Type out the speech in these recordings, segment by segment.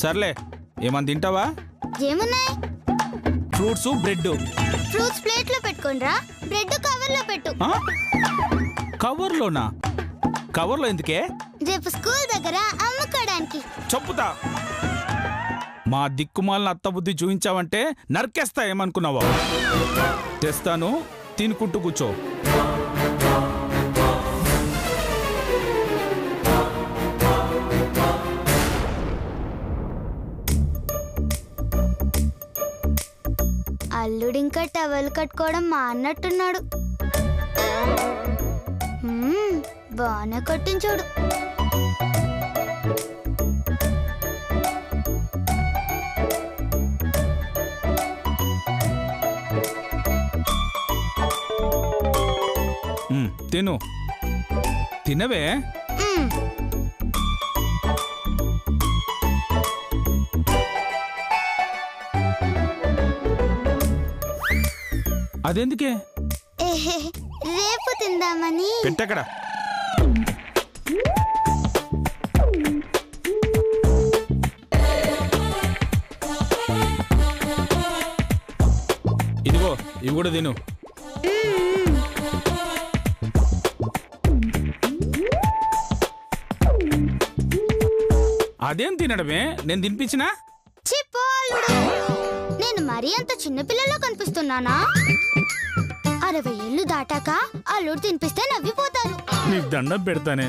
సర్లే ఏమని తింటావా? ఏమున్నాయి? Fruits bread. ఫ్రూట్స్ ప్లేట్ లో పెట్టుకోనరా, బ్రెడ్ కవర్ లో పెట్టు. కవర్లోనా? కవర్లో ఎందుకే? రేపు స్కూల్ దగ్గర అమ్ముకోవడానికి. చెప్పుతా. మా దిక్కుమాలిన అత్త బుద్ధి చూపించావంటే నరికేస్తా. ఏమనుకున్నావా? తెస్తాను, తినుకుంటూ కూర్చో. అల్లుడింకా టవల్ కట్టుకోవడం మా అన్నట్టున్నాడు. బాగానే కట్టించాడు. తిను, తినవే. అదెందుకే? రేపు తిందామని. పెట్టక్కడ. ఇదిగో ఇవి కూడా తిను. అదేం తినడమే? నేను తినిపించినా? నేను మరీ అంత చిన్నపిల్లలో కనిపిస్తున్నానా? 60 ఏళ్ళు దాటాక అల్లుడు తినిపిస్తే నవ్విపోతారు. నీకు దండం పెడతానే,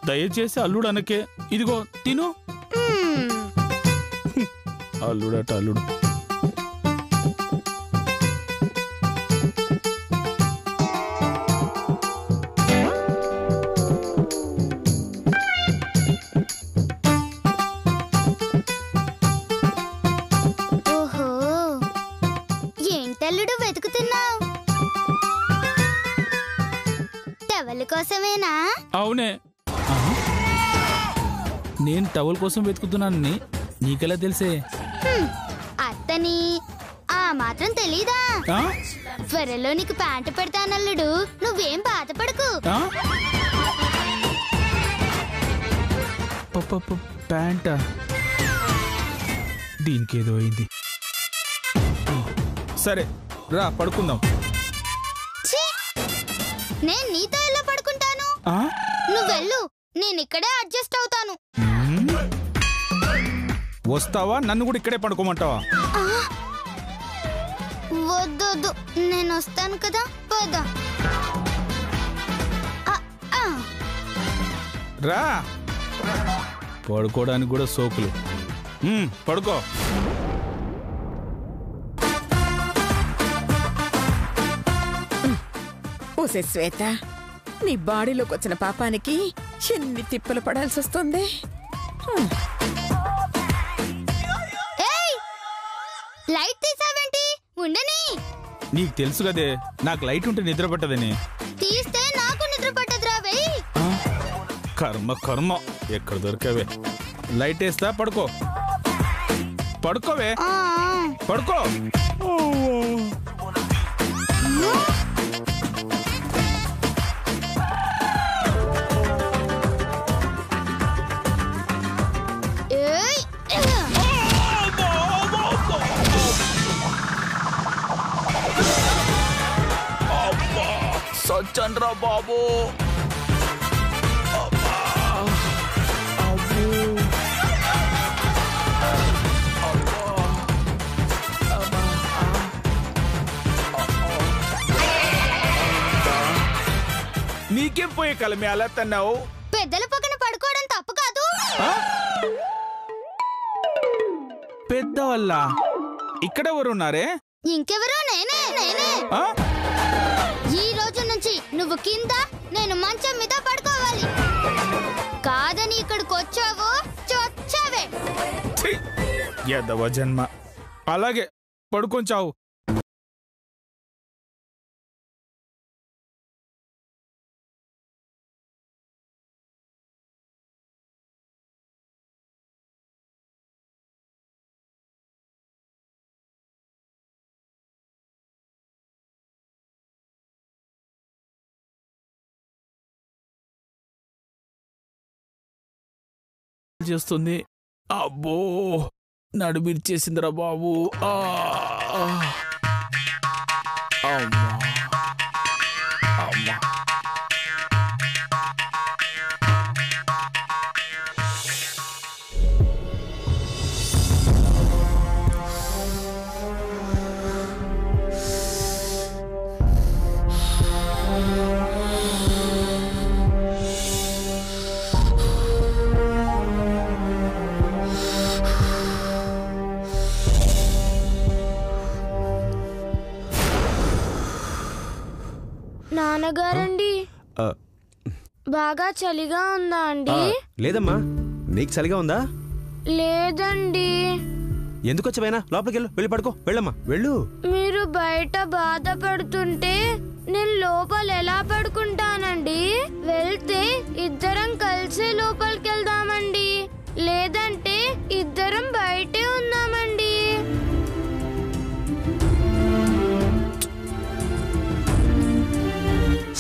దయచేసి అల్లుడు అనకే. ఇదిగో తిను. అల్లుడట అల్లుడు. ఓహో, ఏంటల్లుడు వెతుకుతున్నావు? టవల్ కోసమేనా? అవునే. నేను టవల్ కోసం వెతుకుతున్నానని నీకెలా తెలిసే? అత్తని ఆ మాత్రం తెలీదా? త్వరలో నీకు ప్యాంటు పెడతానల్లుడు, నువ్వేం బాధపడకు. ప్యాంటా? దీనికేదో అయింది. సరే రా పడుకుందాం. నేను నీతో ఎలా పడుకుంటాను? నువ్వెళ్ళు, నేను ఇక్కడే అడ్జస్ట్ అవుతాను. వస్తావా? నన్ను కూడా ఇక్కడే పడుకోమంటావా? వద్దొద్దు, నేను వస్తాను కదా, పద. రా. పడుకోవడానికి కూడా సోకులు. పడుకో. ఓసే శ్వేత, నీ బాడీలోకి వచ్చిన పాపానికి ఎన్ని తిప్పలు పడాల్సి వస్తుంది. లైట్ తీసావేంటి? ఉండని. నీకు తెలుసు కదే నాకు లైట్ ఉంటే నిద్ర పట్టదని. తీస్తే నాకు నిద్ర పట్టదురా. వెయ్యి. కర్మ కర్మ, ఎక్కడ దొరికావే? లైట్ వేస్తా, పడుకో. పడుకోవే, పడుకో. సచ్చండ్రా బాబు. నీకేం పోయే కలమే అలా తన్నావు? పెద్దల పక్కన పడుకోవడం తప్పు కాదు. పెద్దవల్ల ఇక్కడెవరున్నారే? ఇంకెవరో నేనే. ఈ రోజు నుంచి నువ్వు కింద, నేను మంచం మీద పడుకోవాలి. కాదని ఇక్కడికి వచ్చావో చొచ్చావే. యాదవ జన్మ. అలాగే పడుకొంచావు. చేస్తుంది. అబ్బో నడుమిర్చేసిందిరా బాబు. అమ్మా అమ్మా. నాన్నగారండి, బాగా చలిగా ఉందా అండి? లేదమ్మా, నీకు చలిగా ఉందా? లేదండి. ఎందుకు వచ్చావైనా? లోపలికి వెళ్ళు, వెళ్ళి పడుకో. వెళ్ళమ్మా, వెళ్ళు. మీరు బయట బాధపడుతుంటే నేను లోపల ఎలా పడుకుంటానండి? వెళ్తే ఇద్దరం కలిసి లోపలికి వెళ్దామండి, లేదంటే ఇద్దరం బయటే ఉందామండి.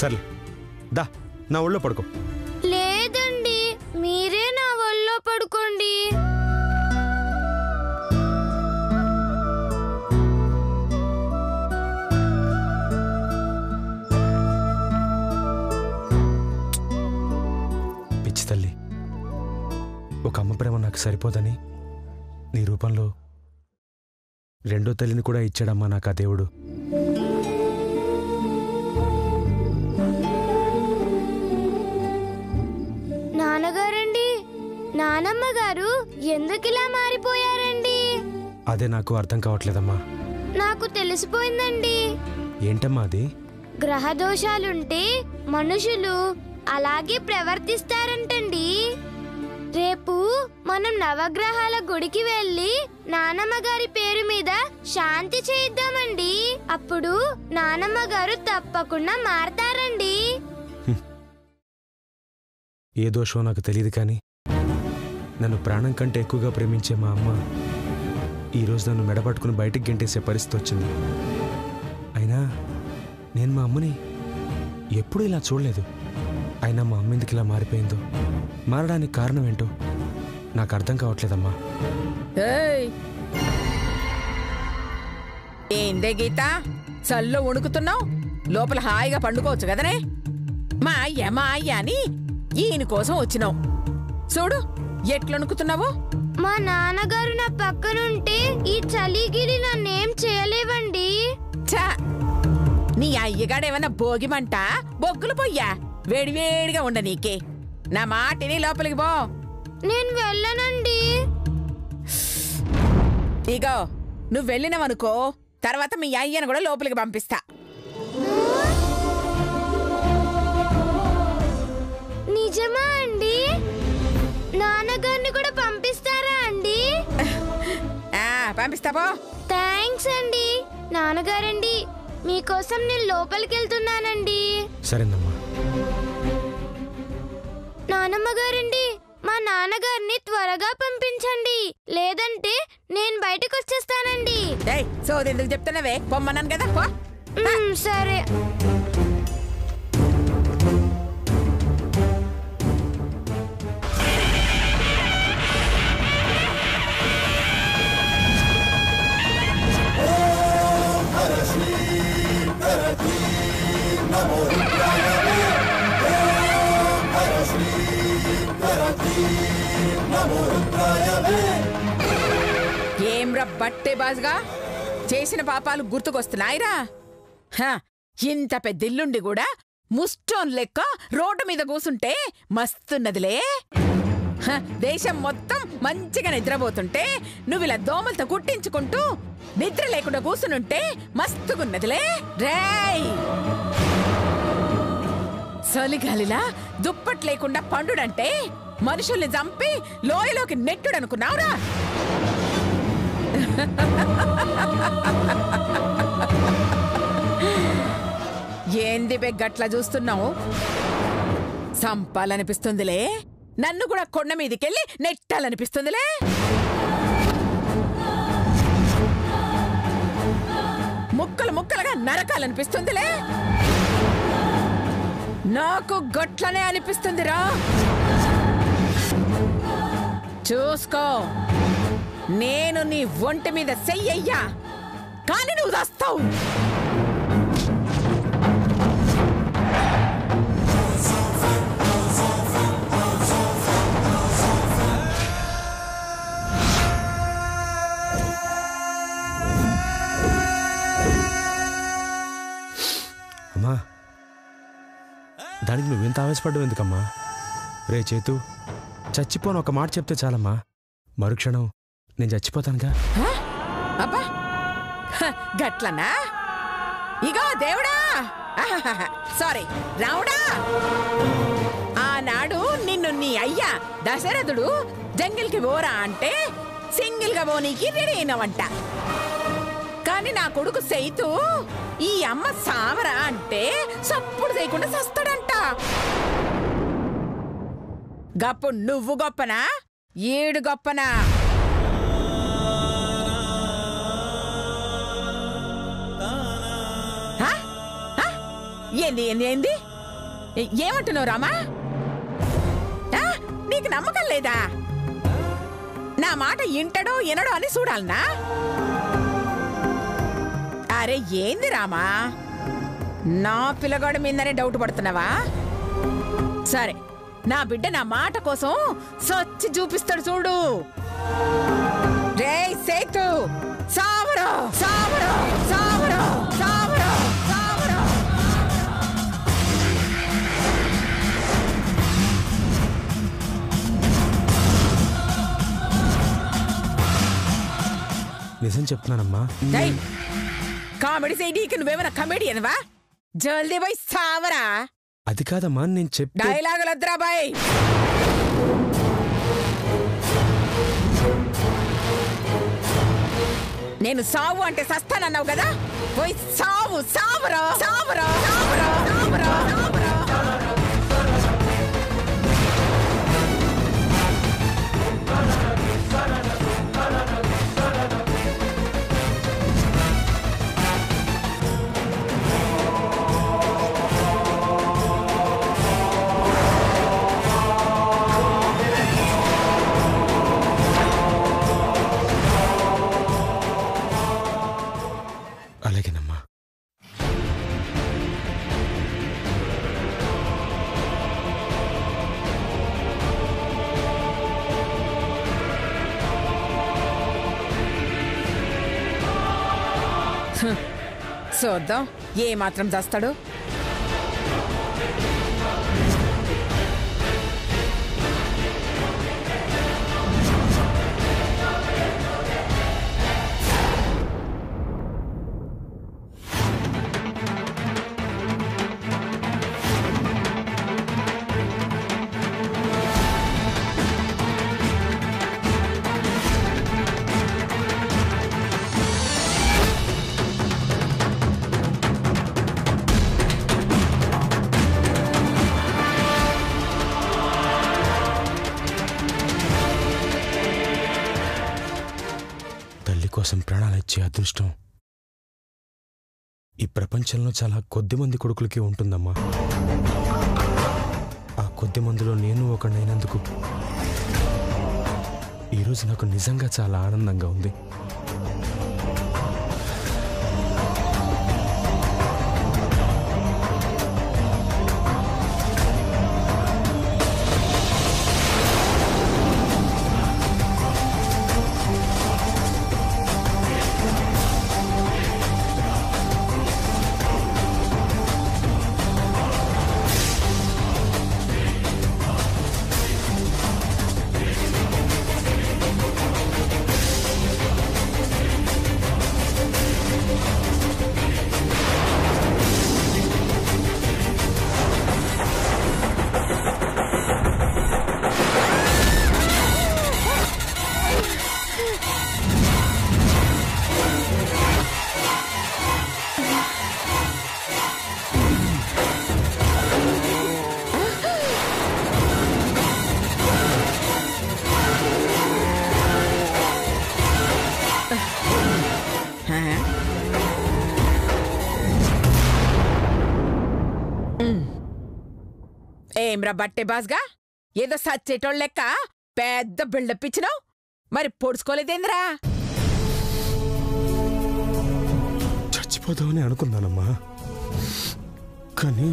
సర్లే, దా నా ఒళ్ళో పడుకో. లేదండి, మీరే నా ఒళ్ళో పడుకోండి. పిచ్చి తల్లి, ఒక అమ్మ ప్రేమ నాకు సరిపోదని నీ రూపంలో రెండో తల్లిని కూడా ఇచ్చాడమ్మా నాకు ఆ దేవుడు. నాన్నగారండి, నానమ్మ గారు ఎందుకిలా మారిపోయారండి? అదే నాకు అర్థం కావట్లేదమ్మా. నాకు తెలిసిపోయిందండి. ఏంటమ్మా అది? గ్రహ దోషాలుంటే మనుషులు అలాగే ప్రవర్తిస్తారంటండి. రేపు మనం నవగ్రహాల గుడికి వెళ్ళి నానమ్మ గారి పేరు మీద శాంతి చేయిద్దామండి. అప్పుడు నానమ్మ గారు తప్పకుండా మారతారండి. ఏ దోషమో నాకు తెలియదు, కానీ నన్ను ప్రాణం కంటే ఎక్కువగా ప్రేమించే మా అమ్మ ఈరోజు నన్ను మెడపట్టుకుని బయటికి గెంటేసే పరిస్థితి వచ్చింది. అయినా నేను మా అమ్మని ఎప్పుడూ ఇలా చూడలేదు. అయినా మా అమ్మ ఎందుకు ఇలా మారిపోయిందో, మారడానికి కారణం ఏంటో నాకు అర్థం కావట్లేదమ్మా. ఏందే గీత, చల్లో వణుకుతున్నావు? లోపల హాయిగా పండుకోవచ్చు కదనే. మా అయ్య అని ఈయన కోసం వచ్చినావు. చూడు ఎట్లనుకుతున్నావు. మా నాన్నగారు నా పక్కనుంటే ఈ చలిగిలి నన్నేం చేయలేవండి. ఛా, నీ అయ్యగాడేమన్నా భోగిమంట బొగ్గులు పొయ్యా వేడివేడిగా ఉండ నీకే. నా మాటిని లోపలికి పో. నేను వెళ్ళనండి. ఇగో నువ్వు వెళ్ళినవనుకో, తర్వాత మీ అయ్యను కూడా లోపలికి పంపిస్తా. నిజమా అండి? నాన్నగారిని కూడా పంపిస్తారా అండి? పంపిస్తా పో. థ్యాంక్స్ అండి. నాన్నగారండి, మీకోసం నేను లోపలికి వెళ్తున్నానండి. సరేనమ్మా. నానమ్మ గారండి, మా నాన్నగారిని త్వరగా పంపించండి, లేదంటే నేను బయటకు వచ్చేస్తానండి. సోది ఎందుకు చెప్తున్నావే? పొమ్మన్నాను కదా, పో. సరే. ఏమ్రా బట్టే బాజుగా చేసిన పాపాలు గుర్తుకొస్తున్నాయిరా. ఇంత పెద్దిల్లుండి కూడా ముస్టోన్ లెక్క రోడ్డు మీద కూసుంటే మస్తున్నదిలే. దేశం మొత్తం మంచిగా నిద్రపోతుంటే నువ్విలా దోమలతో కుట్టించుకుంటూ నిద్ర లేకుండా కూసునుంటే మస్తుగున్నదిలే. రేయ్, చలిగాలిలా దుప్పట్ లేకుండా పండుడంటే మనుషుల్ని చంపి లోయలోకి నెట్టుడనుకున్నావురా. ఏంది బెగ్గట్లా చూస్తున్నావు? చంపాలనిపిస్తుందిలే, నన్ను కూడా కొండ మీదికెళ్ళి నెట్టాలనిపిస్తుందిలే. ముక్కలు ముక్కలుగా నరకాలనిపిస్తుందిలే. నాకు గట్లనే అనిపిస్తుందిరా. చూసుకో, నేను నీ ఒంటి మీద చెయ్యయ్యా కానీ నువ్వు దస్తావు. అమ్మా, దానికి నువ్వెంత ఆవేశపడ్డావు ఎందుకమ్మా? రే చేతు, చచ్చిపోను ఒక మాట చెప్తే చాలమ్మా, మరుక్షణం నేను చచ్చిపోతానుగా. అబ్బా గట్లనా? ఇగో దేవుడా, సారీ రావుడా, ఆనాడు నిన్ను నీ అయ్యా దశరథుడు జంగిల్కి పోరా అంటే సింగిల్ గా పోనీకి రెడీ అయినవంట. కాని నా కొడుకు సైతు ఈ అమ్మ సావరా అంటే సప్పుడు చేయకుండా సస్తాడంట. గప్పుడు నువ్వు గొప్పనా ఏడు గొప్పనా? ఏంది ఏంది ఏంది ఏమంటున్నావు రామా? నీకు నమ్మకం లేదా? నా మాట ఇంటడో వినడో అని చూడాలనా? అరే ఏంది రామా, నా పిల్లగాడి మీదనే డౌట్ పడుతున్నావా? సరే, నా బిడ్డ నా మాట కోసం సచ్చి చూపిస్తాడు చూడు. రే సేతు, సావరో సావరో సావరో సావరో సావరో. నిజం చెప్తున్నానమ్మా. కామెడీ సైడీకి నువ్వేమైనా కమెడియన్వా? జల్దీ బాయ్ సావరా. అది కాదమ్మా నేను చెప్పి. డైలాగులు వద్దురా బాయ్. నేను సావు అంటే సస్తానన్నావు కదా, పోయి సావు సావరా సావరా సావరా సావరా సావరా. అలాగేనమ్మా. చూద్దాం ఏ మాత్రం చేస్తాడు. కోసం ప్రాణాలు ఇచ్చే అదృష్టం ఈ ప్రపంచంలో చాలా కొద్ది మంది కొడుకులకి ఉంటుందమ్మా. ఆ కొద్ది మందిలో నేను ఒకనైనందుకు ఈరోజు నాకు నిజంగా చాలా ఆనందంగా ఉంది. ఏమ్రా బట్టే బాస్గా ఏదో సచ్చేటోళ్ళెక్క పెద్ద బిల్డప్ ఇచ్చినావు. మరి పొడుచుకోలేదేంద్రా? చచ్చిపోదామని అనుకున్నానమ్మా, కానీ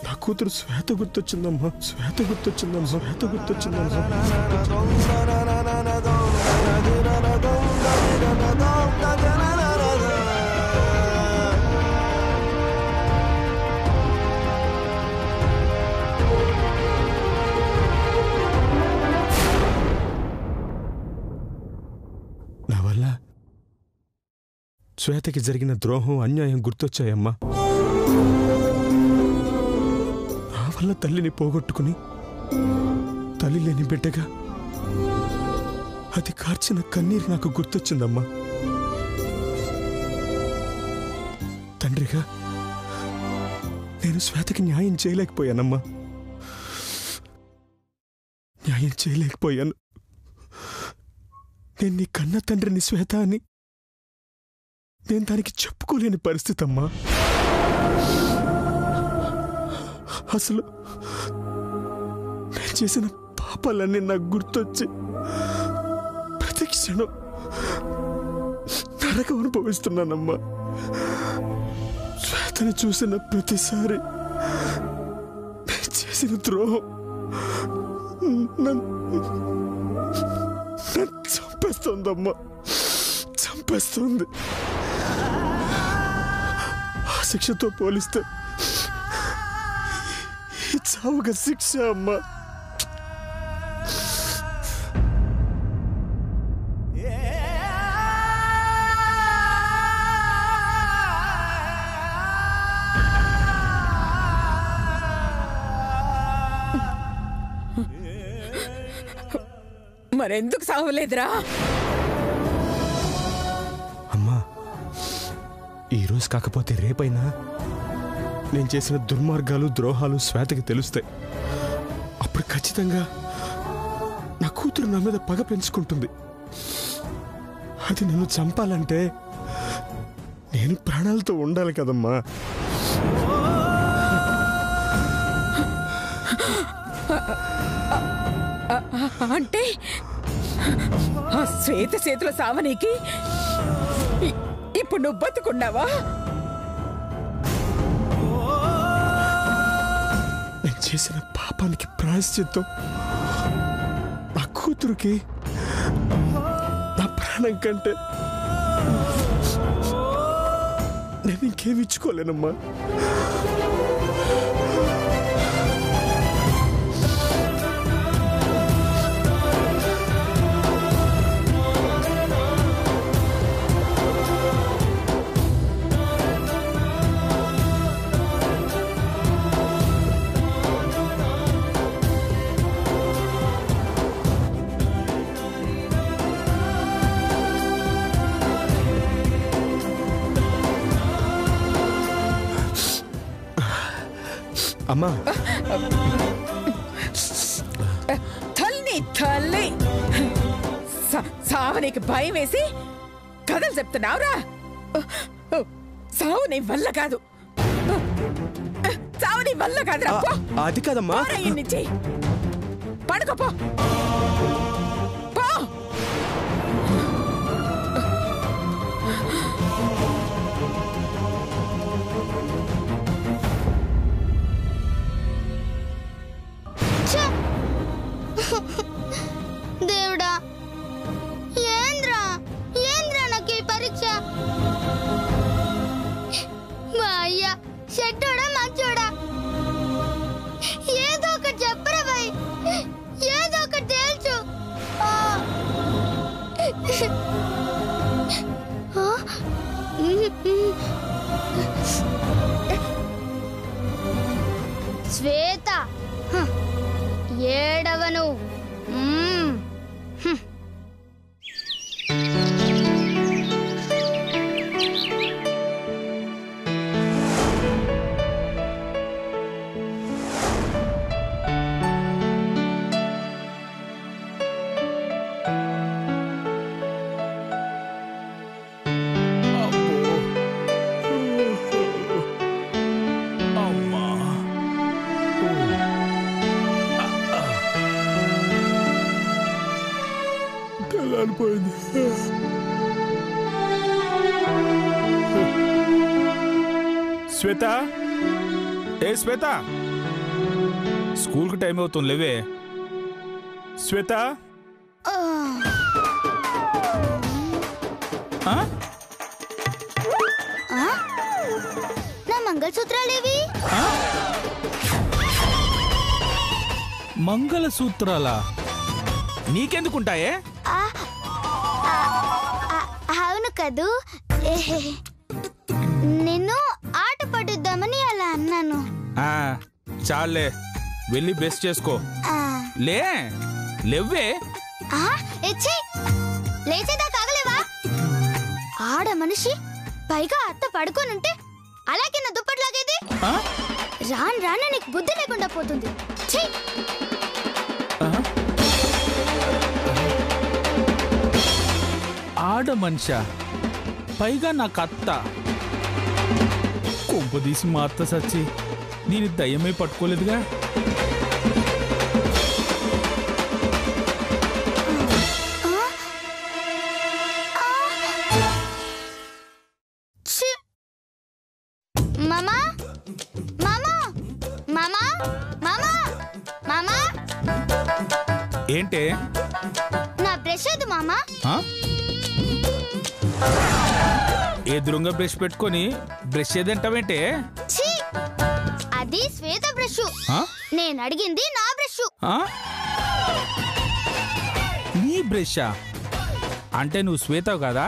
నా కూతురు శ్వేత గుర్తొచ్చిందమ్మా. నా వల్ల శ్వేతకి జరిగిన ద్రోహం, అన్యాయం గుర్తొచ్చాయమ్మా. నా వల్ల తల్లిని పోగొట్టుకుని తల్లి లేని బిడ్డగా అది కార్చిన కన్నీరు నాకు గుర్తొచ్చిందమ్మా. తండ్రిగా నేను శ్వేతకి న్యాయం చేయలేకపోయానమ్మా. నేను నీ కన్న తండ్రిని శ్వేత అని నేను దానికి చెప్పుకోలేని పరిస్థితి అమ్మా. అసలు నేను చేసిన పాపాలన్నీ నాకు గుర్తొచ్చి ప్రతి క్షణం నరకం అనుభవిస్తున్నానమ్మా. శ్వేతని చూసిన ప్రతిసారి నేను చేసిన ద్రోహం నన్ను చంపేస్తోందమ్మా, చంపేస్తోంది. ఆ శిక్షతో పోలిస్తే ఈ చావుగా శిక్ష అమ్మా. మరెందుకు సావలేదురా? అమ్మా, ఈరోజు కాకపోతే రేపైనా నేను చేసిన దుర్మార్గాలు, ద్రోహాలు శ్వేతకి తెలుస్తాయి. అప్పుడు ఖచ్చితంగా నా కూతురు నా మీద పగ పెంచుకుంటుంది. అది నన్ను చంపాలంటే నేను ప్రాణాలతో ఉండాలి కదమ్మా. అంటే ఆ శ్వేత చేతుల సావనీకి ఇప్పుడు నువ్వు బతుకున్నావా? నేను చేసిన పాపానికి ప్రాయశ్చిత్తం నా కూతురుకి నా ప్రాణం కంటే నేను ఇంకేమి ఇచ్చుకోలేనమ్మా. అమ్మా, తల్లి సావనికి భయం వేసి కథలు చెప్తున్నావురా? సావు నీ వల్ల కాదు, సావు నీ వల్ల కాదురా. అది కాదమ్మా, నుంచి పడుకోపో. దేవుడా, ఏంద్రా నాకు ఈ పరీక్ష? మా అయ్య చెడ్డోడా మంచోడా? ఏదో ఒకటి చెప్పరా భయ్, ఏదో ఒకటి తేల్చు. శ్వేత ఏడవను. శ్వేత, ఏ శ్వేత, స్కూల్కి టైం అవుతుంది, లేవే. శ్వేత, నా మంగళసూత్రాలేవి? మంగళసూత్రాలా? నీకెందుకుంటాయే? అవును కదూ, నిన్ను ఆట పడుద్దామని అలా అన్నాను. చాలే, వెళ్ళి బ్రష్ చేసుకో. లేవే. లేచేదా కాగలేవా? ఆడ మనిషి, పైగా అత్త పడుకోనుంటే అలాగే నా దుప్పట్లాగేది. రాను రాను నీకు బుద్ధి లేకుండా పోతుంది. ఆడ మనిషా, పైగా నాకు అత్త. కొంపదీసి మా అత్త సచ్చి దీని దయ్యమై పట్టుకోలేదుగా. మామా, మామా, మామా, మామా, మామా. ఏంటే? నా బ్రష్ ఏది మామా? ఎదురుగా బ్రష్ పెట్టుకొని బ్రష్ ఏదంటావేంటే? అది శ్వేత బ్రష్. నేను అడిగింది నా బ్రష్. నీ బ్రషా? అంటే నువ్వు శ్వేత కదా?